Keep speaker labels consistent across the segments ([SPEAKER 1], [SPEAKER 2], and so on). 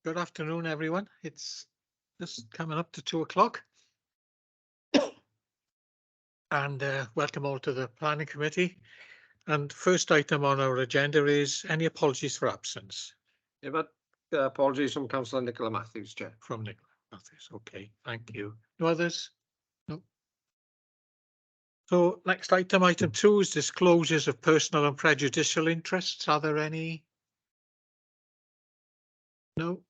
[SPEAKER 1] Good afternoon, everyone. It's just coming up to 2 o'clock. And welcome all to the Planning Committee. And first item on our agenda is any apologies for absence
[SPEAKER 2] Yeah, but apologies from Councillor Nicola Matthews, Chair.
[SPEAKER 1] from Nicola Matthews. Okay, thank you. No others? No. So next item 2 is disclosures of personal and prejudicial interests. Are there any? No.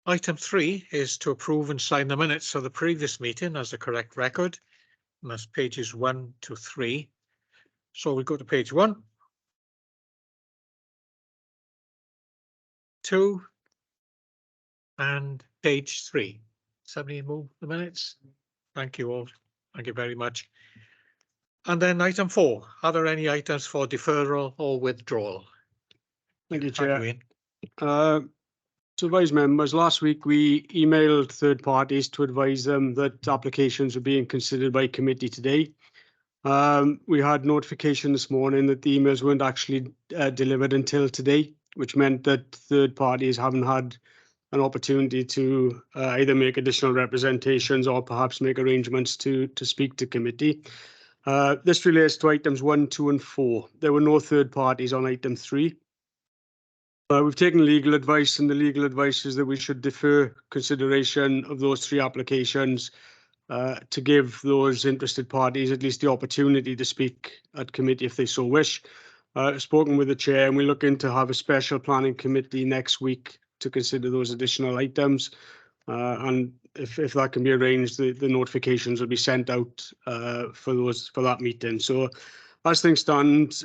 [SPEAKER 1] Item 3 is to approve and sign the minutes of the previous meeting as the correct record. And that's pages 1 to 3. So we go to page 1, 2, and page 3. Somebody move the minutes. Thank you all. Thank you very much. And then item 4. Are there any items for deferral or withdrawal?
[SPEAKER 3] Thank you, Chair.
[SPEAKER 1] Wayne.
[SPEAKER 3] To advise members, last week we emailed third parties to advise them that applications were being considered by committee today. We had notification this morning that the emails weren't actually delivered until today, which meant that third parties haven't had an opportunity to either make additional representations or perhaps make arrangements to speak to committee. This relates to items 1, 2 and 4. There were no third parties on item 3. We've taken legal advice, and the legal advice is that we should defer consideration of those 3 applications to give those interested parties at least the opportunity to speak at committee if they so wish. I've spoken with the chair, and we're looking to have a special planning committee next week to consider those additional items. And if that can be arranged, the notifications will be sent out for that meeting. So as things stand,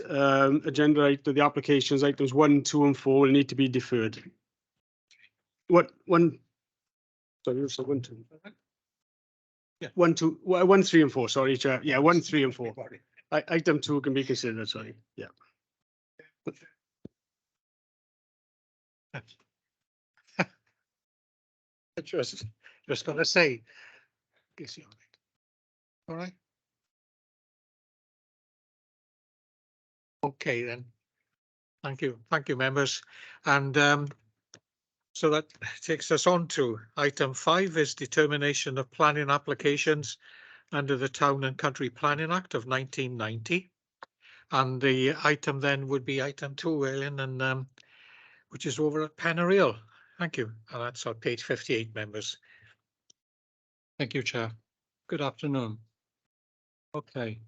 [SPEAKER 3] agenda item, the applications items 1, 2 and 4 will need to be deferred. Sorry, 1, 2.
[SPEAKER 1] Yeah.
[SPEAKER 3] 1, 3 and 4, sorry, Chair. Yeah, 1, 3 and 4. Item 2 can be considered, sorry. Yeah.
[SPEAKER 1] Just gonna say. All right. Okay then. Thank you, members. And so that takes us on to item 5 is determination of planning applications under the Town and Country Planning Act of 1990. And the item then would be item 2, Ellen, and which is over at Penareel. Thank you. And that's on page 58, members.
[SPEAKER 4] Thank you, Chair. Good afternoon. Okay.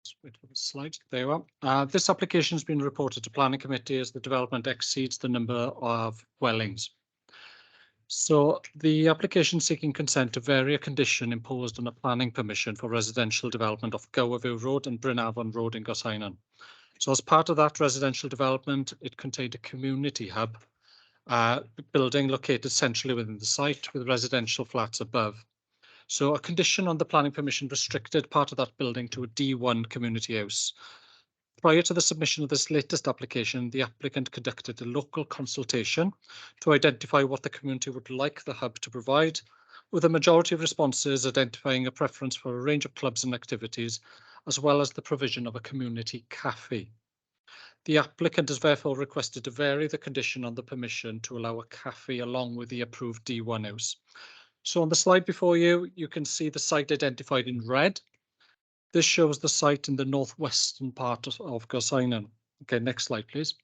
[SPEAKER 4] Let's wait for the slide. There you are. This application has been reported to Planning Committee as the development exceeds the number of dwellings. So the application seeking consent to vary a condition imposed on a planning permission for residential development of Gowerview Road and Bryn Avon Road in Gorseinon. So as part of that residential development, it contained a community hub building located centrally within the site with residential flats above. So a condition on the planning permission restricted part of that building to a D1 community house. Prior to the submission of this latest application, the applicant conducted a local consultation to identify what the community would like the hub to provide, with a majority of responses identifying a preference for a range of clubs and activities, as well as the provision of a community cafe. The applicant has therefore requested to vary the condition on the permission to allow a cafe along with the approved D1 house. So on the slide before you, you can see the site identified in red. This shows the site in the northwestern part of Gorseinon. Okay, next slide, please.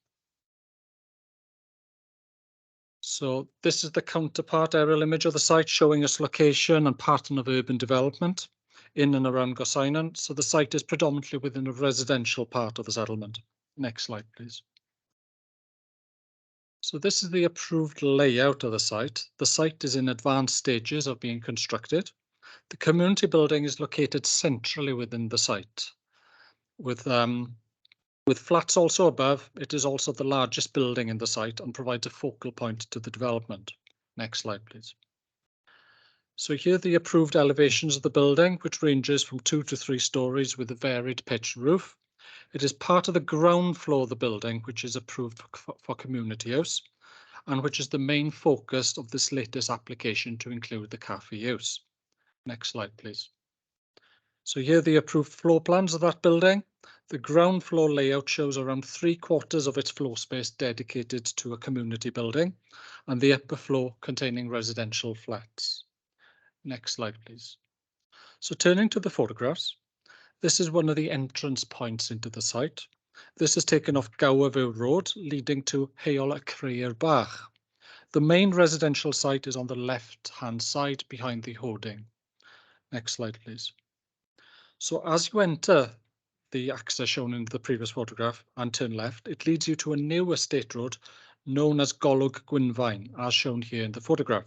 [SPEAKER 4] So this is the counterpart aerial image of the site showing its location and pattern of urban development in and around Gorseinon. So the site is predominantly within a residential part of the settlement. Next slide, please. So this is the approved layout of the site. The site is in advanced stages of being constructed. The community building is located centrally within the site. With flats also above, it is also the largest building in the site and provides a focal point to the development. Next slide, please. So here are the approved elevations of the building, which ranges from 2 to 3 stories with a varied pitched roof. It is part of the ground floor of the building, which is approved for community house, and which is the main focus of this latest application to include the cafe use. Next slide, please. So here are the approved floor plans of that building. The ground floor layout shows around 3/4 of its floor space dedicated to a community building, and the upper floor containing residential flats. Next slide, please. So turning to the photographs, this is one of the entrance points into the site. This is taken off Gowerville Road, leading to Heol y Creir Bach. The main residential site is on the left-hand side behind the hoarding. Next slide, please. So as you enter the access shown in the previous photograph and turn left, it leads you to a new estate road known as Golwg Gwynfaen, as shown here in the photograph.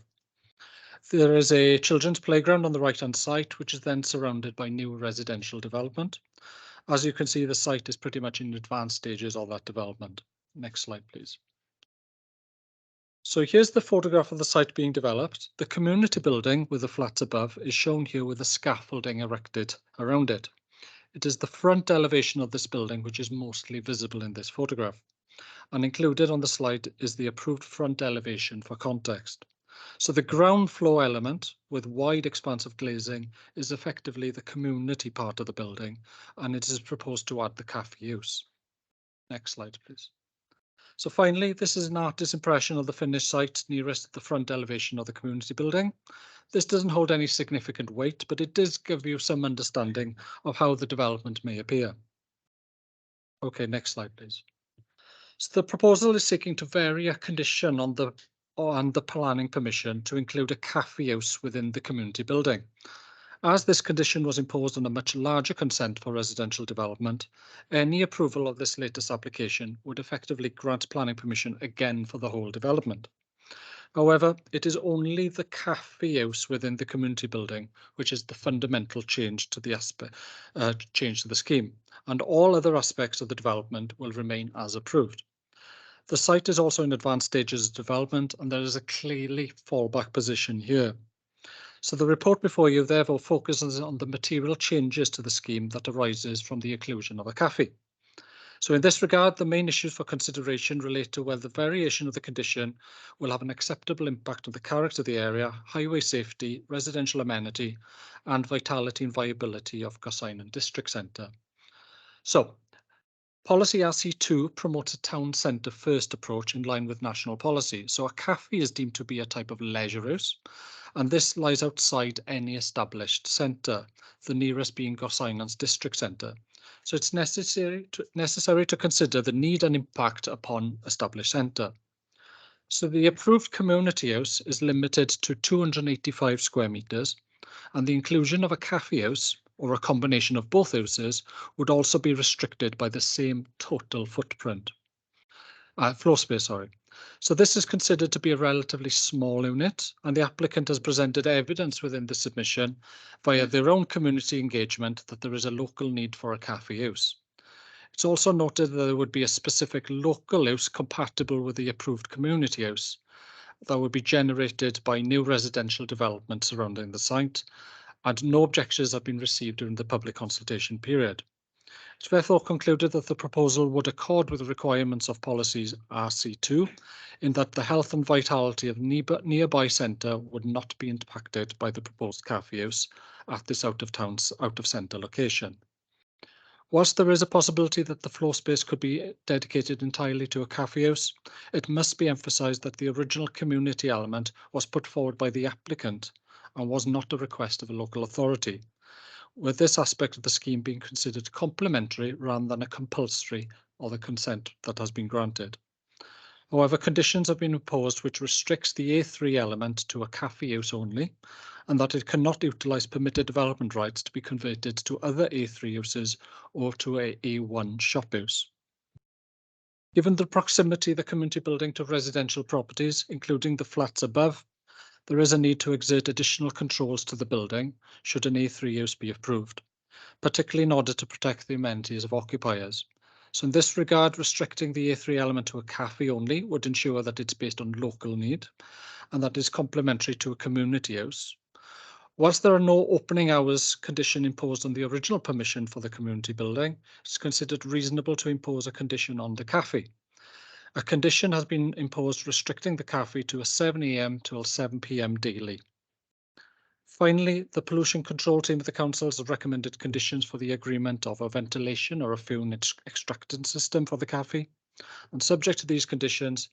[SPEAKER 4] There is a children's playground on the right-hand side, which is then surrounded by new residential development. As you can see, the site is pretty much in advanced stages of that development. Next slide, please. So here's the photograph of the site being developed. The community building with the flats above is shown here with the scaffolding erected around it. It is the front elevation of this building which is mostly visible in this photograph. And included on the slide is the approved front elevation for context. So the ground floor element with wide expanse of glazing is effectively the community part of the building, and it is proposed to add the cafe use. Next slide, please. So finally, this is an artist's impression of the finished site nearest the front elevation of the community building. This doesn't hold any significant weight, but it does give you some understanding of how the development may appear. Okay, next slide, please. So the proposal is seeking to vary a condition on the planning permission to include a cafe use within the community building. As this condition was imposed on a much larger consent for residential development, any approval of this latest application would effectively grant planning permission again for the whole development. However, it is only the cafe use within the community building which is the fundamental change to the scheme, and all other aspects of the development will remain as approved. The site is also in advanced stages of development, and there is a clearly fallback position here. So the report before you therefore focuses on the material changes to the scheme that arises from the inclusion of a cafe. So in this regard, the main issues for consideration relate to whether the variation of the condition will have an acceptable impact on the character of the area, highway safety, residential amenity, and vitality and viability of Gorseinon District Centre. So Policy RC2 promotes a town centre first approach in line with national policy. So a cafe is deemed to be a type of leisure use, and this lies outside any established centre, the nearest being Gorsainon's district centre. So it's necessary to consider the need and impact upon established centre. So the approved community use is limited to 285 square metres, and the inclusion of a cafe use or a combination of both uses would also be restricted by the same total footprint. Floor space, sorry. So this is considered to be a relatively small unit, and the applicant has presented evidence within the submission via their own community engagement that there is a local need for a cafe use. It's also noted that there would be a specific local use compatible with the approved community use that would be generated by new residential development surrounding the site, and no objections have been received during the public consultation period. It's therefore concluded that the proposal would accord with the requirements of policies RC2 in that the health and vitality of nearby centre would not be impacted by the proposed cafe use at this out of centre location. Whilst there is a possibility that the floor space could be dedicated entirely to a cafe use, it must be emphasised that the original community element was put forward by the applicant and was not a request of a local authority, with this aspect of the scheme being considered complementary rather than a compulsory of the consent that has been granted. However, conditions have been imposed which restricts the A3 element to a cafe use only, and that it cannot utilise permitted development rights to be converted to other A3 uses or to a A1 shop use. Given the proximity of the community building to residential properties, including the flats above, there is a need to exert additional controls to the building should an A3 use be approved, particularly in order to protect the amenities of occupiers. So in this regard, restricting the A3 element to a cafe only would ensure that it's based on local need and that is complementary to a community use. Whilst there are no opening hours condition imposed on the original permission for the community building, it's considered reasonable to impose a condition on the cafe. A condition has been imposed restricting the cafe to a 7 AM till 7 PM daily. Finally, the pollution control team of the council has recommended conditions for the agreement of a ventilation or a fume extractant system for the cafe. And subject to these conditions,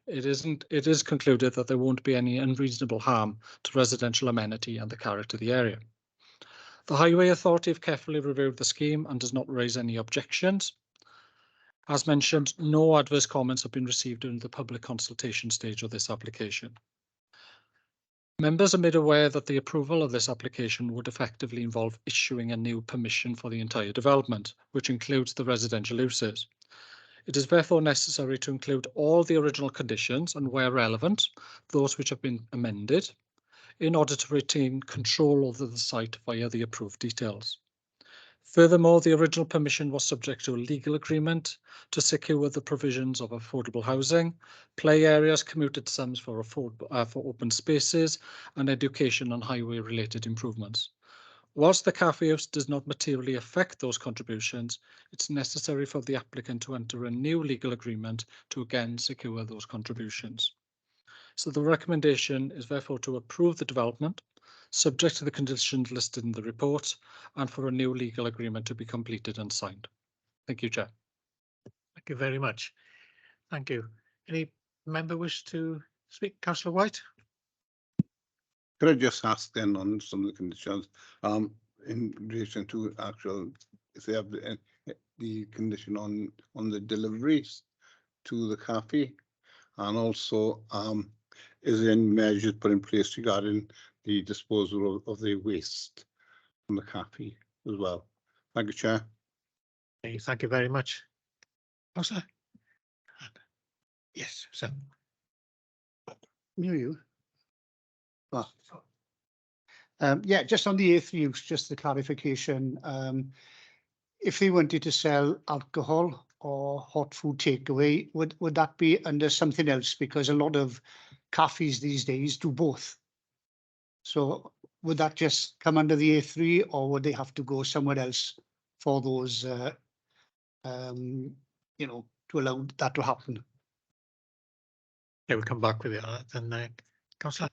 [SPEAKER 4] it is concluded that there won't be any unreasonable harm to residential amenity and the character of the area. The Highway Authority have carefully reviewed the scheme and does not raise any objections. As mentioned, no adverse comments have been received during the public consultation stage of this application. Members are made aware that the approval of this application would effectively involve issuing a new permission for the entire development, which includes the residential uses. It is therefore necessary to include all the original conditions and, where relevant, those which have been amended, in order to retain control over the site via the approved details. Furthermore, the original permission was subject to a legal agreement to secure the provisions of affordable housing, play areas, commuted sums for open spaces, and education and highway-related improvements. Whilst the cafe use does not materially affect those contributions, it's necessary for the applicant to enter a new legal agreement to again secure those contributions. So the recommendation is therefore to approve the development, subject to the conditions listed in the report, and for a new legal agreement to be completed and signed. Thank you, Chair.
[SPEAKER 1] Thank you very much. Thank you. Any member wish to speak? Councillor White?
[SPEAKER 5] Could I just ask then on some of the conditions, in relation to actual, if they have the condition on the deliveries to the cafe, and also, is there any measures put in place regarding the disposal of the waste from the cafe as well? Thank you, Chair.
[SPEAKER 1] Okay, thank you very much. Councillor? Yes, so.
[SPEAKER 6] You. Yeah, just on the eighth use, just the clarification. If they wanted to sell alcohol or hot food takeaway, would that be under something else? Because a lot of cafes these days do both. So would that just come under the A3, or would they have to go somewhere else for those, you know, to allow that to happen?
[SPEAKER 1] Yeah, we'll come back with it then, Councillor.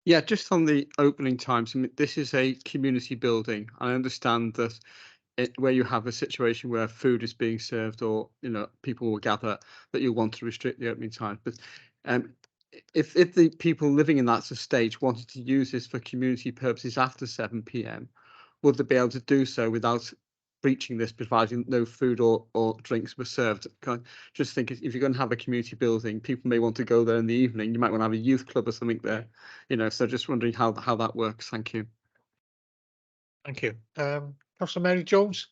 [SPEAKER 3] Yeah, just on the opening times, I mean, this is a community building. I understand that where you have a situation where food is being served, or people will gather, that you want to restrict the opening time. But if the people living in that stage wanted to use this for community purposes after 7 p.m, would they be able to do so without breaching this, providing no food or drinks were served? Just think, if you're going to have a community building, people may want to go there in the evening. You might want to have a youth club or something there, so just wondering how that works. Thank you.
[SPEAKER 1] Thank you. Councillor Mary Jones?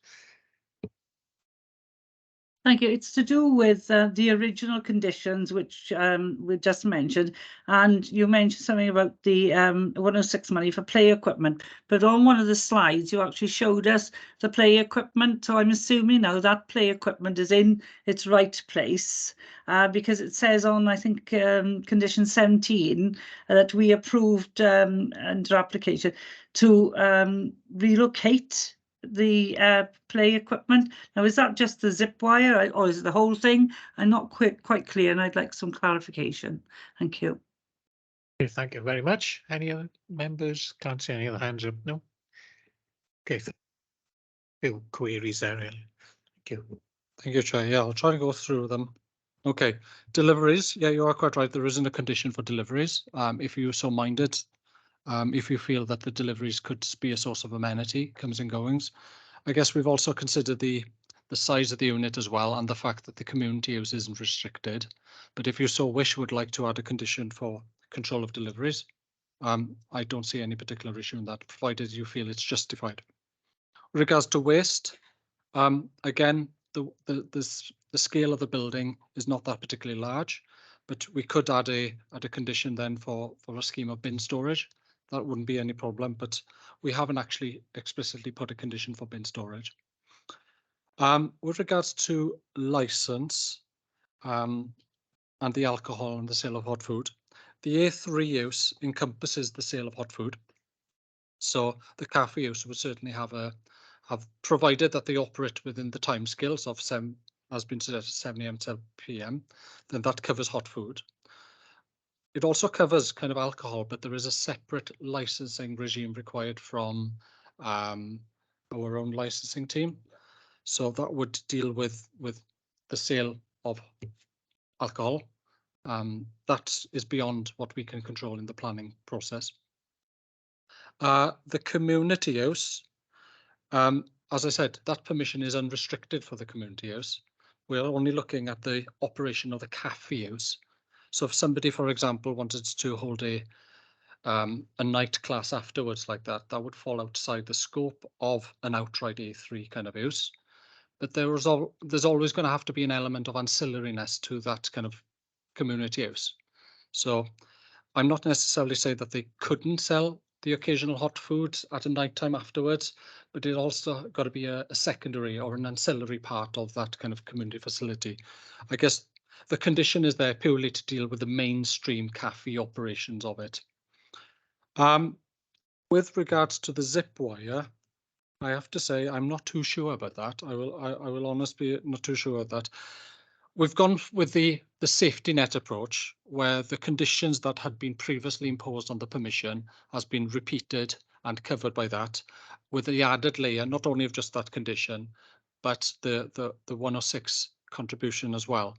[SPEAKER 7] Thank you. It's to do with the original conditions, which we just mentioned, and you mentioned something about the 106 money for play equipment, but on one of the slides you actually showed us the play equipment, so I'm assuming now that play equipment is in its right place, because it says on, I think, condition 17 that we approved under application to relocate the play equipment. Now, is that just the zip wire, or is it the whole thing? I'm not quite clear, and I'd like some clarification. Thank you.
[SPEAKER 1] Okay, thank you very much. Any other members? Can't see any other hands up. No. Okay. Few queries there, really. Thank you.
[SPEAKER 4] Thank you, Chair. Yeah, I'll try to go through them. Okay, deliveries. Yeah, you are quite right. There isn't a condition for deliveries. If you so minded, if you feel that the deliveries could be a source of amenity, comes and goings. I guess we've also considered the size of the unit as well, and the fact that the community use isn't restricted. But if you so wish, would like to add a condition for control of deliveries, I don't see any particular issue in that, provided you feel it's justified. With regards to waste, again, the scale of the building is not that particularly large, but we could add a condition then for a scheme of bin storage. That wouldn't be any problem, but we haven't actually explicitly put a condition for bin storage. With regards to license and the alcohol and the sale of hot food, the A3 use encompasses the sale of hot food. So the cafe use would certainly have provided that they operate within the timescales of 7, has been suggested, 7 AM to 7 PM, then that covers hot food. it also covers kind of alcohol, but there is a separate licensing regime required from our own licensing team. So that would deal with the sale of alcohol. That is beyond what we can control in the planning process. The community use, as I said, that permission is unrestricted for the community use. We're only looking at the operation of the cafe use. So if somebody, for example, wanted to hold a night class afterwards like that, that would fall outside the scope of an outright A3 kind of use. But there's always going to have to be an element of ancillariness to that kind of community use. So I'm not necessarily saying that they couldn't sell the occasional hot food at a night time afterwards, but it also got to be a secondary or an ancillary part of that kind of community facility. I guess the condition is there purely to deal with the mainstream cafe operations of it. With regards to the zip wire, I have to say I'm not too sure about that. I will honestly be not too sure about that. We've gone with the safety net approach, where the conditions that had been previously imposed on the permission has been repeated and covered by that, with the added layer not only of just that condition, but the 106 contribution as well.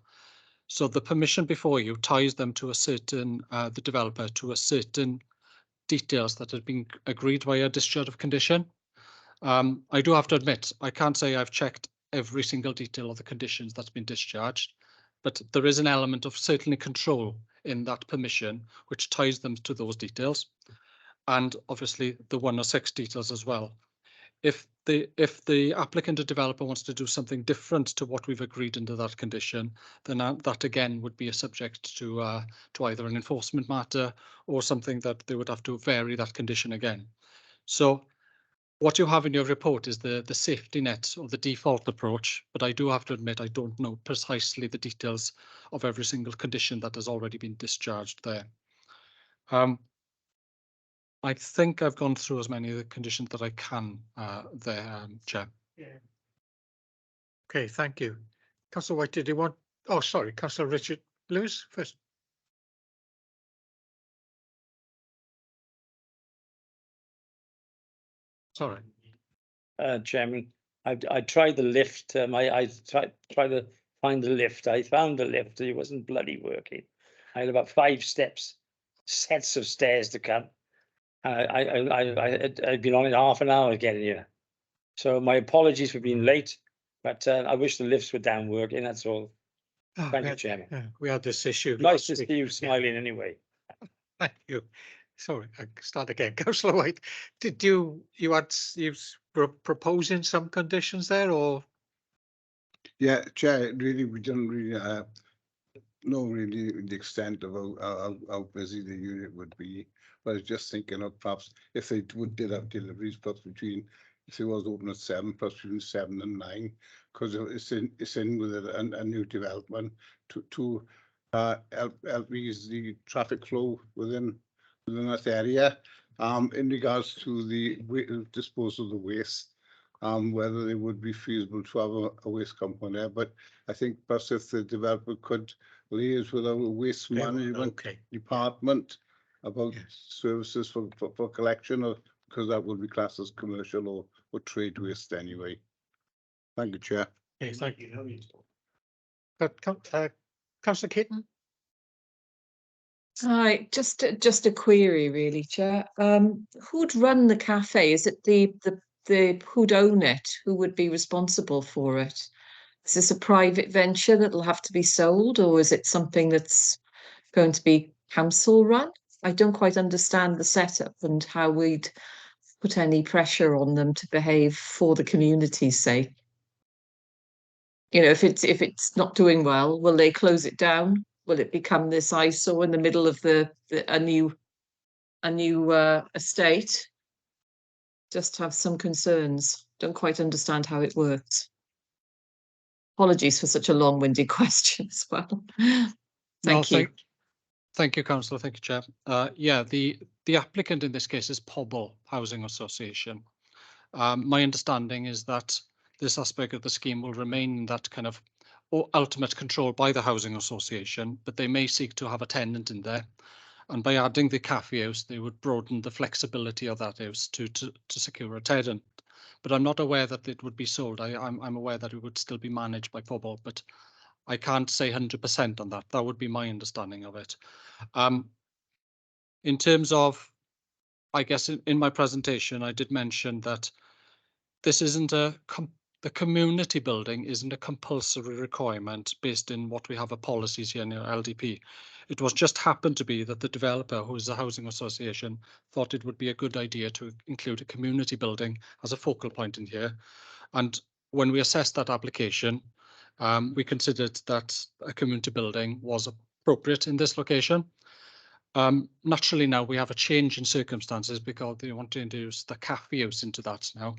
[SPEAKER 4] So the permission before you ties them to a certain the developer to a certain details that had been agreed via discharge of condition. I do have to admit, I can't say I've checked every single detail of the conditions that's been discharged, but there is an element of certainly control in that permission, which ties them to those details. And obviously the 106 details as well. If the applicant or developer wants to do something different to what we've agreed into that condition, then that again would be a subject to either an enforcement matter or something that they would have to vary that condition again. So what you have in your report is the safety net or the default approach, but I do have to admit I don't know precisely the details of every single condition that has already been discharged there. I think I've gone through as many of the conditions that I can there, Chair.
[SPEAKER 1] Yeah. Okay, thank you. Councillor White, did you want? Oh, sorry, Councillor Richard Lewis first. Sorry.
[SPEAKER 8] Chairman, I tried the lift. I tried to find the lift. I found the lift. It wasn't bloody working. I had about 5 sets of stairs to come. I'd been on it half an hour getting here. So my apologies for being late, but I wish the lifts were down working. That's all.
[SPEAKER 1] Oh,
[SPEAKER 8] Thank you, Chairman.
[SPEAKER 1] we had this issue.
[SPEAKER 8] Nice to see you smiling anyway.
[SPEAKER 1] Thank you. Sorry, I start again. Councillor White, did you were proposing some conditions there, or?
[SPEAKER 5] Yeah, Chair, really, we don't really know really the extent of how busy the unit would be. But I was just thinking of perhaps if they did have deliveries, perhaps between, if it was open at 7, perhaps between 7 and 9, because it's in with a new development to help ease the traffic flow within that area. In regards to the disposal of the waste, whether it would be feasible to have a waste company there, but I think perhaps if the developer could liaise with our waste management department about services for collection, or because that would be classed as commercial or trade waste anyway. Thank you, Chair.
[SPEAKER 1] Okay, thank you. Councillor Keaton?
[SPEAKER 9] Hi, just a query really, Chair. Who'd run the cafe? Is it the who'd own it? Who would be responsible for it? Is this a private venture that'll have to be sold, or is it something that's going to be council run? I don't quite understand the setup and how we'd put any pressure on them to behave for the community's sake. You know, if it's not doing well, will they close it down? Will it become this eyesore in the middle of a new estate? Just have some concerns. Don't quite understand how it works. Apologies for such a long-winded question as well. Thank you.
[SPEAKER 4] Thank you, Councillor. Thank you, Chair. Yeah, the applicant in this case is Pobble Housing Association. My understanding is that this aspect of the scheme will remain that kind of ultimate control by the housing association, but they may seek to have a tenant in there. And by adding the cafe house, they would broaden the flexibility of that house to secure a tenant. But I'm not aware that it would be sold. I'm aware that it would still be managed by pobl, but I can't say 100% on that. That would be my understanding of it. In terms of, I guess in my presentation, I did mention that this isn't the community building isn't a compulsory requirement based in what we have a policies here in our LDP. It was just happened to be that the developer, who is a housing association, thought it would be a good idea to include a community building as a focal point in here. And when we assessed that application, we considered that a community building was appropriate in this location. Naturally, now we have a change in circumstances because they want to introduce the cafe house into that now.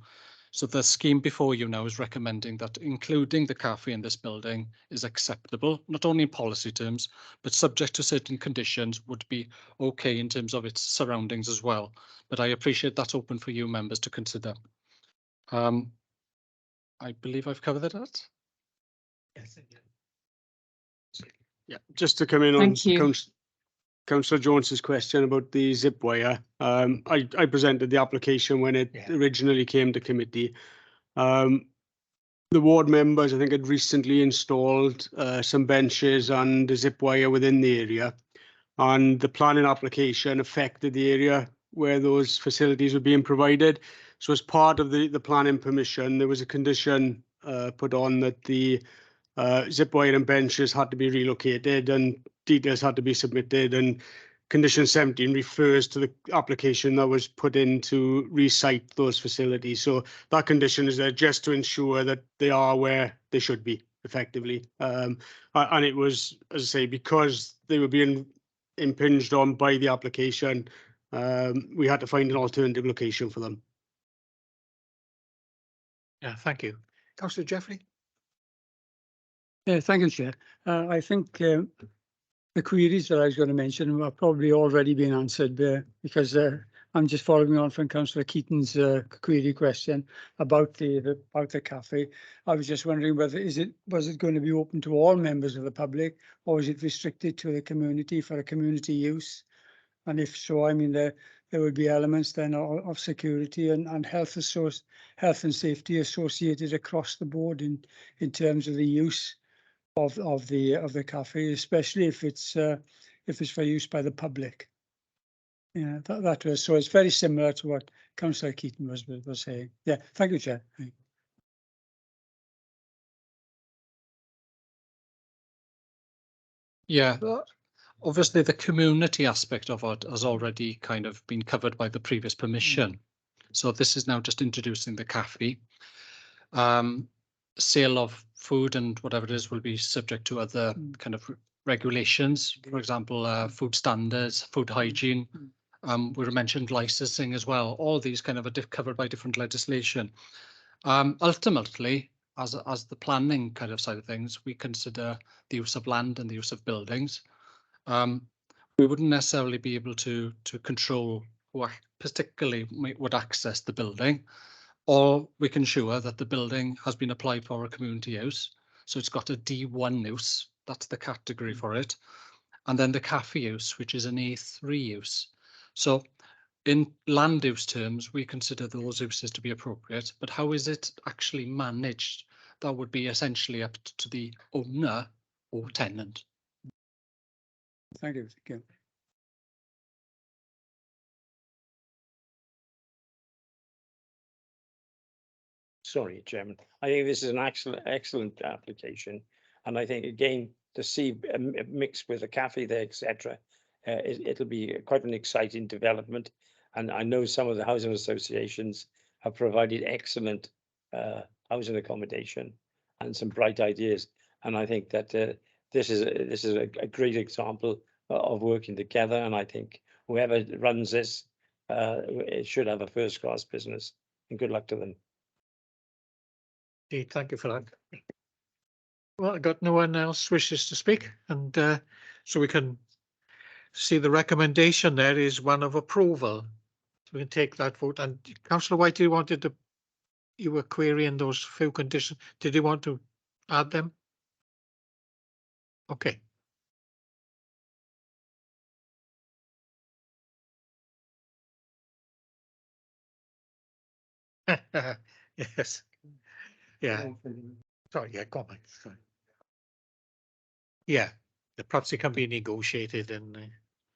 [SPEAKER 4] So the scheme before you now is recommending that including the cafe in this building is acceptable, not only in policy terms, but subject to certain conditions would be okay in terms of its surroundings as well. But I appreciate that's open for you members to consider. I believe I've covered that.
[SPEAKER 1] Yes.
[SPEAKER 3] Yeah, just to come in
[SPEAKER 9] Thank you.
[SPEAKER 3] on Councillor Jones's question about the zip wire. I presented the application when it originally came to committee. The ward members, I think, had recently installed some benches and a zip wire within the area, and the planning application affected the area where those facilities were being provided. So as part of the planning permission, there was a condition put on that the zip wire and benches had to be relocated and details had to be submitted, and condition 17 refers to the application that was put in to recite those facilities. So that condition is there just to ensure that they are where they should be effectively. And it was, as I say, because they were being impinged on by the application, we had to find an alternative location for them.
[SPEAKER 1] Yeah, thank you. Councillor Jeffrey?
[SPEAKER 10] Yeah, thank you, Chair. I think the queries that I was going to mention are probably already been answered because I'm just following on from Councillor Keaton's query question about the cafe. I was just wondering whether was it going to be open to all members of the public, or is it restricted to the community for a community use? And if so, I mean, there would be elements then of security and health and safety associated across the board in terms of the use of the cafe, especially if it's for use by the public. Yeah, that was, so it's very similar to what Councillor Keaton was saying. Yeah, thank you, Chair.
[SPEAKER 4] Yeah, obviously the community aspect of it has already kind of been covered by the previous permission. So this is now just introducing the cafe. Sale of food and whatever it is will be subject to other kind of regulations, for example, food standards, food hygiene. We mentioned licensing as well. All these kind of are covered by different legislation. Ultimately, as the planning kind of side of things, we consider the use of land and the use of buildings. We wouldn't necessarily be able to control who particularly would access the building. Or we can ensure that the building has been applied for a community use. So it's got a D1 use, that's the category for it. And then the cafe use, which is an A3 use. So in land use terms, we consider those uses to be appropriate, but how is it actually managed? That would be essentially up to the owner or tenant.
[SPEAKER 10] Thank you. Thank you.
[SPEAKER 8] Sorry, Chairman. I think this is an excellent application, and I think again to see mixed with a cafe there, etc. It'll be quite an exciting development, and I know some of the housing associations have provided excellent housing accommodation and some bright ideas, and I think that this is a great example of working together, and I think whoever runs this it should have a first-class business, and good luck to them.
[SPEAKER 1] Thank you for that. Well, I got no one else wishes to speak, and so we can see the recommendation there is one of approval. So we can take that vote. And Councillor White, you were querying those few conditions. Did you want to add them? Okay. Yes. Yeah. Sorry, yeah, go on, Mike. Sorry. Yeah, perhaps it can be negotiated and,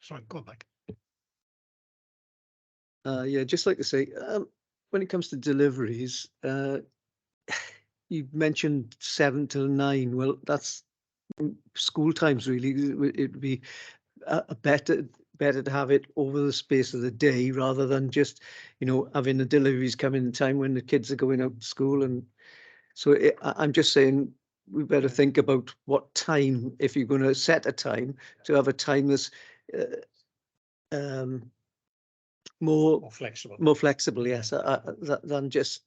[SPEAKER 1] sorry, go on, Mike.
[SPEAKER 11] Yeah, just like to say, when it comes to deliveries, you mentioned 7 till 9. Well, that's school times really. It'd be better to have it over the space of the day rather than just, having the deliveries come in time when the kids are going out to school. And so I'm just saying we better think about what time, if you're going to set a time, to have a time that's more
[SPEAKER 1] flexible.
[SPEAKER 11] More flexible, yes, than just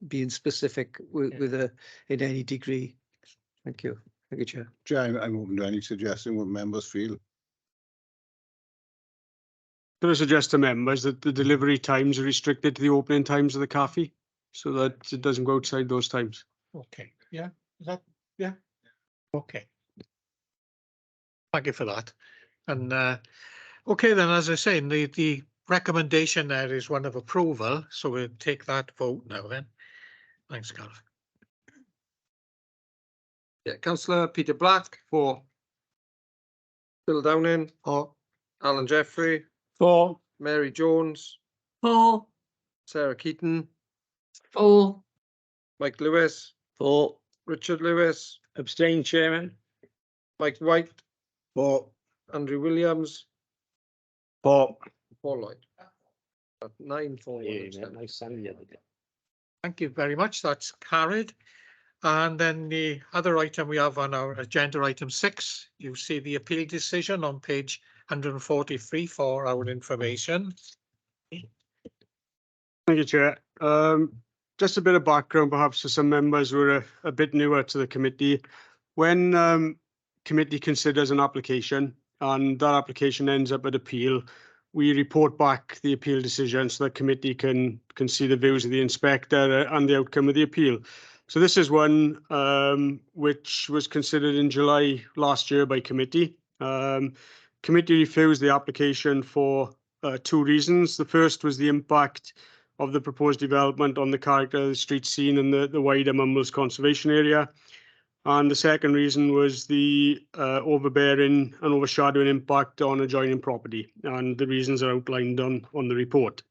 [SPEAKER 11] being specific with in any degree. Thank you. Thank you, Chair.
[SPEAKER 5] Chair, I'm open to any suggestion what members feel.
[SPEAKER 3] Could I suggest to members that the delivery times are restricted to the opening times of the cafe so that it doesn't go outside those times?
[SPEAKER 1] Okay, yeah, is that, yeah, okay. Thank you for that. And, okay, then, as I say, the recommendation there is one of approval, so we'll take that vote now then. Thanks, Gareth.
[SPEAKER 2] Yeah, councillor Peter Black. For. Bill Downing.
[SPEAKER 1] For.
[SPEAKER 2] Alan Jeffrey.
[SPEAKER 10] For.
[SPEAKER 2] Mary Jones.
[SPEAKER 7] For.
[SPEAKER 2] Sarah Keaton.
[SPEAKER 9] For.
[SPEAKER 2] Mike Lewis.
[SPEAKER 8] For.
[SPEAKER 2] Richard Lewis.
[SPEAKER 8] Abstain, Chairman.
[SPEAKER 2] Mike White.
[SPEAKER 5] For.
[SPEAKER 2] Andrew Williams.
[SPEAKER 3] For.
[SPEAKER 2] Paul Lloyd. 9 for.
[SPEAKER 8] My son the other day.
[SPEAKER 1] Thank you very much. That's carried. And then the other item we have on our agenda, item 6, you see the appeal decision on page 143 for our information.
[SPEAKER 3] Thank you, Chair. Just a bit of background, perhaps, for some members who are a bit newer to the committee. When committee considers an application and that application ends up at appeal, we report back the appeal decision so that committee can see the views of the inspector and the outcome of the appeal. So this is one which was considered in July last year by committee. Committee refused the application for 2 reasons. The first was the impact of the proposed development on the character of the street scene and the wider Mumbles conservation area. And the second reason was the overbearing and overshadowing impact on adjoining property. And the reasons are outlined on the report.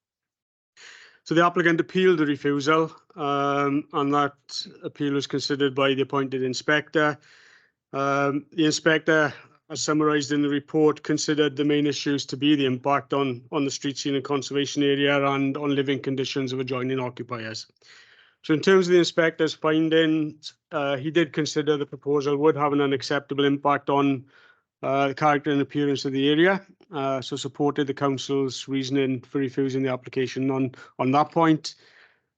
[SPEAKER 3] So the applicant appealed the refusal, and that appeal was considered by the appointed inspector. The inspector, as summarised in the report, considered the main issues to be the impact on the street scene and conservation area and on living conditions of adjoining occupiers. So in terms of the inspector's findings, he did consider the proposal would have an unacceptable impact on the character and appearance of the area, so supported the council's reasoning for refusing the application on that point.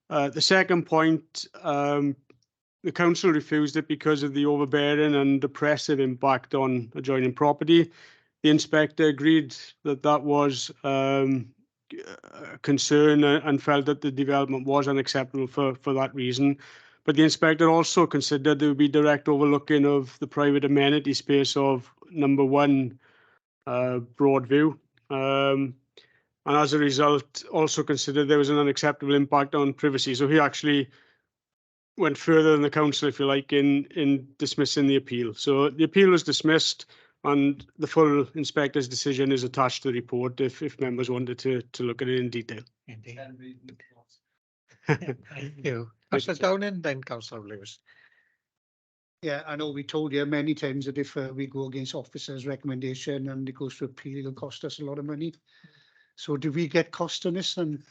[SPEAKER 3] The second point, the council refused it because of the overbearing and oppressive impact on adjoining property. The inspector agreed that that was concern and felt that the development was unacceptable for that reason. But the inspector also considered there would be direct overlooking of the private amenity space of number 1 Broadview. And as a result, also considered there was an unacceptable impact on privacy. So he actually went further than the council, if you like, in dismissing the appeal. So the appeal was dismissed, and the full inspector's decision is attached to the report if members wanted to look at it in detail.
[SPEAKER 1] Indeed. Thank you. Councillor Downing, then Councillor Lewis.
[SPEAKER 6] Yeah, I know we told you many times that if we go against officers' recommendation and it goes to appeal, it'll cost us a lot of money. So do we get cost on this? And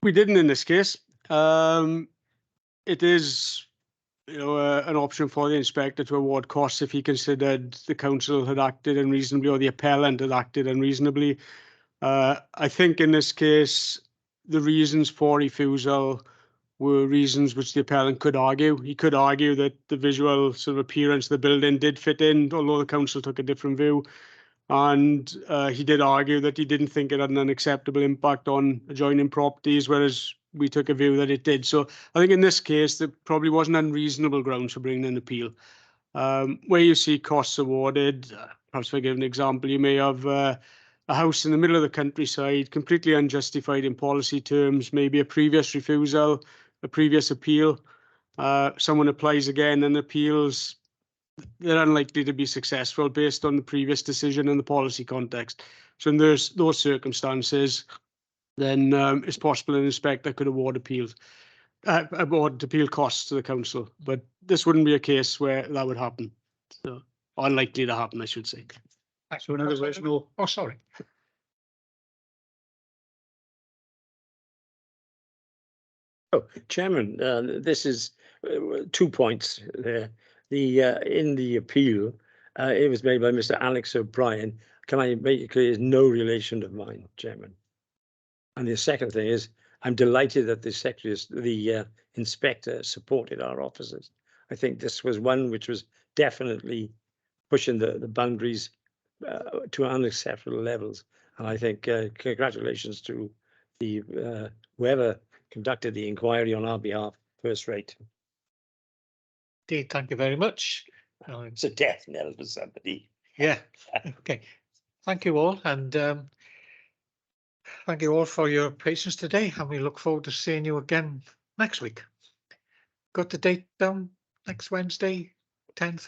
[SPEAKER 3] we didn't in this case. It is, an option for the inspector to award costs if he considered the council had acted unreasonably or the appellant had acted unreasonably. I think in this case, the reasons for refusal were reasons which the appellant could argue. He could argue that the visual sort of appearance of the building did fit in, although the council took a different view. And he did argue that he didn't think it had an unacceptable impact on adjoining properties, whereas we took a view that it did. So I think in this case, there probably wasn't unreasonable grounds for bringing an appeal. Where you see costs awarded, perhaps if I give an example, you may have a house in the middle of the countryside, completely unjustified in policy terms, maybe a previous refusal, a previous appeal. Someone applies again and appeals, they're unlikely to be successful based on the previous decision and the policy context. So in those circumstances, then it's possible an inspector could award appeal costs to the council. But this wouldn't be a case where that would happen. So unlikely to happen, I should say.
[SPEAKER 1] So in other words, no. Oh, sorry.
[SPEAKER 8] Oh, Chairman, this is 2 points there. In the appeal, it was made by Mr. Alex O'Brien. Can I make it clear, is no relation of mine, Chairman? And the second thing is, I'm delighted that the inspector supported our officers. I think this was one which was definitely pushing the boundaries to unacceptable levels. And I think congratulations to the whoever conducted the inquiry on our behalf, first rate.
[SPEAKER 1] Indeed, thank you very much.
[SPEAKER 8] It's a death knell for somebody.
[SPEAKER 1] Yeah, okay. Thank you all, and thank you all for your patience today, and we look forward to seeing you again next week. Got the date down, next Wednesday, 10:30.